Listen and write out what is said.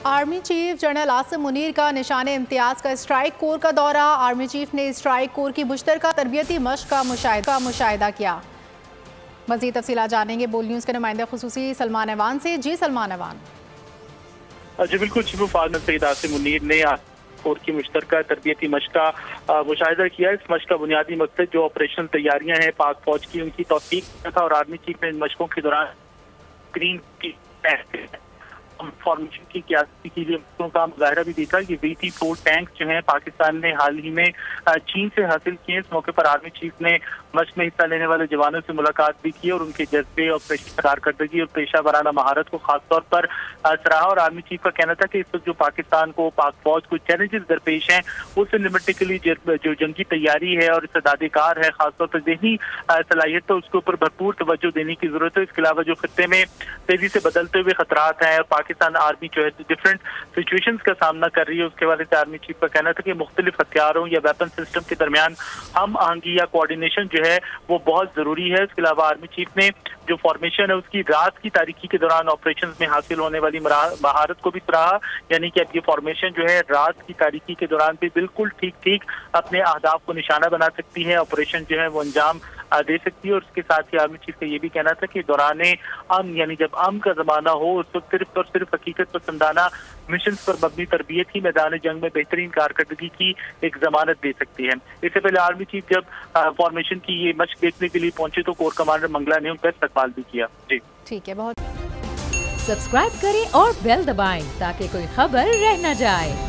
Army chief general Asim Munir का निशान इम्तियाज का स्ट्राइक कोर का दौरा। आर्मी चीफ ने स्ट्राइक कोर की मुश्तरका तरबियती मश्क का मुशाहिदा किया। मज़ीद तफसीलात जानेंगे बोल न्यूज़ के नुमाइंदे खुसूसी सलमान ऐवान से। जी सलमान ऐवान। जी बिल्कुल, chief of army Syed Asim Munir ने कोर की मुश्तरका तरबियती मश्क का मुशाहिदा किया। इस मश्क का बुनियादी मकसद जो ऑपरेशनल तैयारियां हैं पाक फौज की, उनकी तौसीक किया था। और आर्मी चीफ ने इन मशकों के दौरान स्क्रीन की फॉर्मेशन की क्यासी की का मुजाहरा भी देखा कि VT-4 टैंक जो हैं पाकिस्तान ने हाल ही में चीन से हासिल किए। इस मौके पर आर्मी चीफ ने मश्क में हिस्सा लेने वाले जवानों से मुलाकात भी की और उनके जज्बे, ऑपरेशन कारकर्दगी और पेशा वराना महारत को खासतौर पर सराहा। और आर्मी चीफ का कहना था कि इस वक्त जो पाकिस्तान को, पाक फौज को चैलेंजेस दरपेश हैं, उससे निपटने के लिए जो जंगी तैयारी है और इस्तेदादकार है, खासतौर पर ज़हनी सलाहियत, तो उसके ऊपर भरपूर तवज्जो देने की जरूरत है। इसके अलावा जो खत्ते में तेजी से बदलते हुए खतरात हैं और पाकिस्तान आर्मी जो है डिफरेंट सिचुएशंस का सामना कर रही है, उसके बारे में आर्मी चीफ का कहना था कि मुख्तलिफ हथियारों या वेपन सिस्टम के दरमियान हम आहंगी या कोऑर्डिनेशन जो है वो बहुत जरूरी है। इसके अलावा आर्मी चीफ ने जो फॉर्मेशन है उसकी रात की तारीकी के दौरान ऑपरेशन में हासिल होने वाली महारत को भी सराहा। यानी कि अब ये फॉर्मेशन जो है रात की तारीकी के दौरान भी बिल्कुल ठीक अपने अहदाफ को निशाना बना सकती है, ऑपरेशन जो है वो अंजाम दे सकती है। और उसके साथ ही आर्मी चीफ का ये भी कहना था कि दौरान अमन, यानी जब अमन का जमाना हो, उस वक्त सिर्फ और सिर्फ हकीकत पसंदाना मिशन पर मबनी तरबियत ही मैदान जंग में बेहतरीन कारकर्दगी की एक जमानत दे सकती है। इससे पहले आर्मी चीफ जब फॉर्मेशन की ये मश्क देखने के लिए पहुंचे तो कोर कमांडर मंगला ने उनका इस्तकबाल भी किया। जी ठीक है, बहुत सब्सक्राइब करें और बेल दबाएं ताकि कोई खबर रह न जाए।